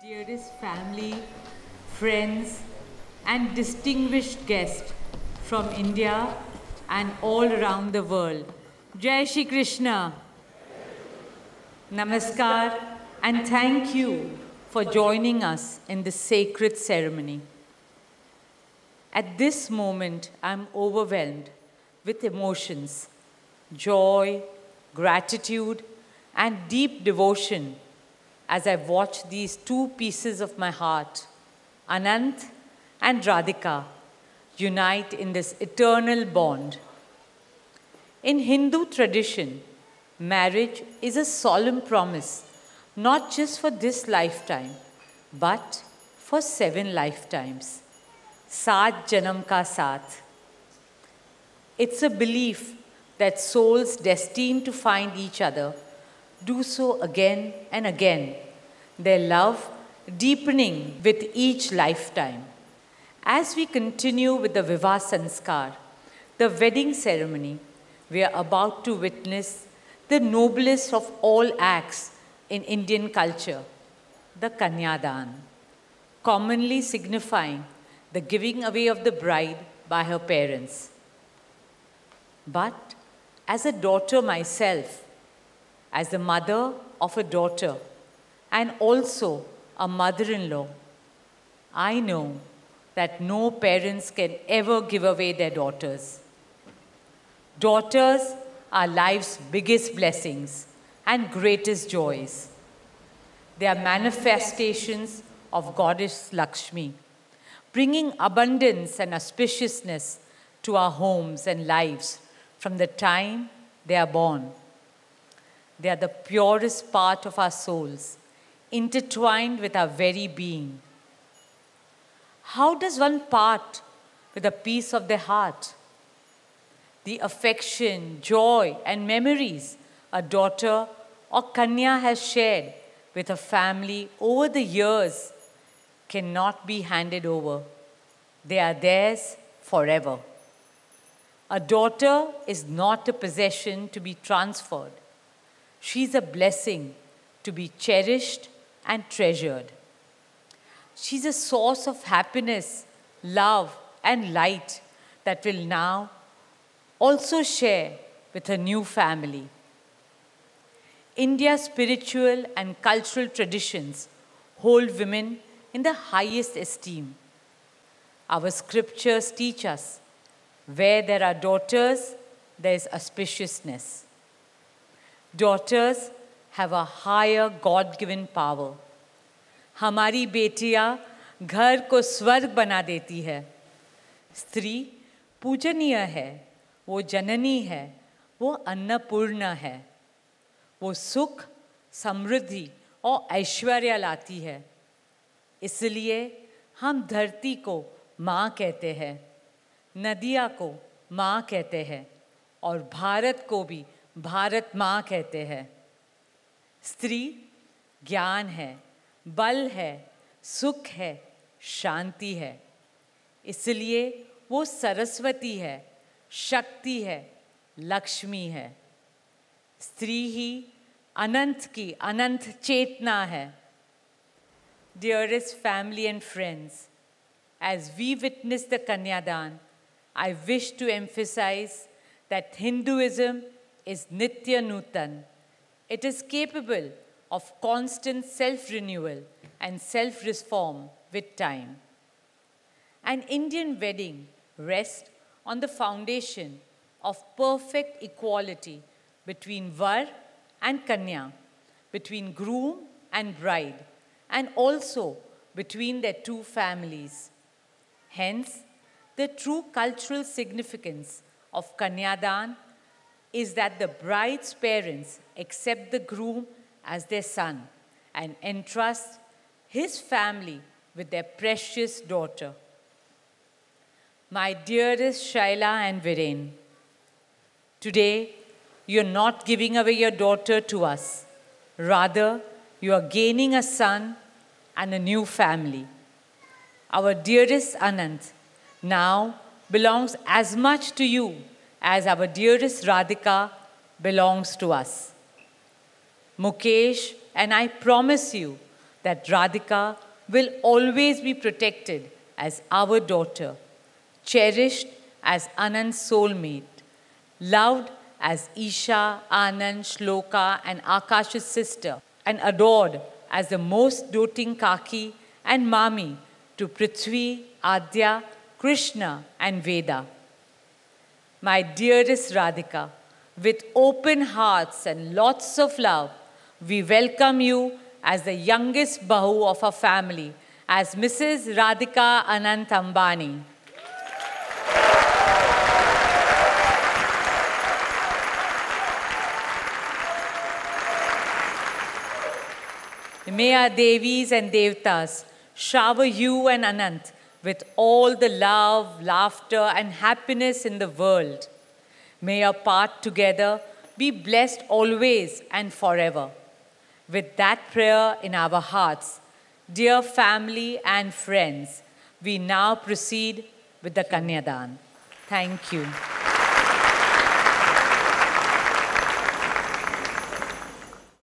Dearest family, friends, and distinguished guests from India and all around the world. Jai Shri Krishna. Namaskar, and thank you for joining us in this sacred ceremony. At this moment, I'm overwhelmed with emotions, joy, gratitude, and deep devotion as I watch these two pieces of my heart, Anant and Radhika, unite in this eternal bond. In Hindu tradition, marriage is a solemn promise, not just for this lifetime, but for 7 lifetimes. Saat Janam Ka Saath. It's a belief that souls destined to find each other do so again and again, their love deepening with each lifetime. As we continue with the Vivah Sanskar, the wedding ceremony, we are about to witness the noblest of all acts in Indian culture, the Kanyadan, commonly signifying the giving away of the bride by her parents. But as a daughter myself, as the mother of a daughter and also a mother-in-law, I know that no parents can ever give away their daughters. Daughters are life's biggest blessings and greatest joys. They are manifestations of Goddess Lakshmi, bringing abundance and auspiciousness to our homes and lives from the time they are born. They are the purest part of our souls, intertwined with our very being. How does one part with a piece of their heart? The affection, joy, and memories a daughter or Kanya has shared with her family over the years cannot be handed over. They are theirs forever. A daughter is not a possession to be transferred. She's a blessing to be cherished and treasured. She's a source of happiness, love, and light that will now also share with her new family. India's spiritual and cultural traditions hold women in the highest esteem. Our scriptures teach us, where there are daughters, there is auspiciousness. Daughters have a higher God-given power. हमारी बेटियां घर को स्वर्ग बना देती है. स्त्री पूजनीय है, वो जननी है, वो अन्नपूर्णा है. वो सुख, समृद्धि और ऐश्वर्य लाती है. इसलिए हम धरती को माँ कहते हैं, नदियाँ को माँ कहते हैं और भारत को भी भारत माँ कहते हैं. स्त्री ज्ञान है, बल है, सुख है, शांति है. इसलिए वो सरस्वती है, शक्ति है, लक्ष्मी है. स्त्री ही अनंत की अनंत चेतना है. Dearest family and friends, as we witness the Kanyadan, I wish to emphasize that Hinduism is Nitya Nutan. It is capable of constant self-renewal and self-reform with time. An Indian wedding rests on the foundation of perfect equality between Var and Kanya, between groom and bride, and also between their two families. Hence, the true cultural significance of Kanyadan is that the bride's parents accept the groom as their son and entrust his family with their precious daughter. My dearest Shaila and Viren, today you are not giving away your daughter to us. Rather, you are gaining a son and a new family. Our dearest Anant now belongs as much to you as our dearest Radhika belongs to us. Mukesh and I promise you that Radhika will always be protected as our daughter, cherished as Anand's soulmate, loved as Isha, Anand, Shloka, and Akash's sister, and adored as the most doting Kaki and Mami to Prithvi, Adya, Krishna, and Veda. My dearest Radhika, with open hearts and lots of love, we welcome you as the youngest Bahu of our family, as Mrs. Radhika Anant Ambani. May our Devis and Devtas shower you and Anant with all the love, laughter, and happiness in the world. May your path together be blessed always and forever. With that prayer in our hearts, dear family and friends, we now proceed with the Kanyadan. Thank you.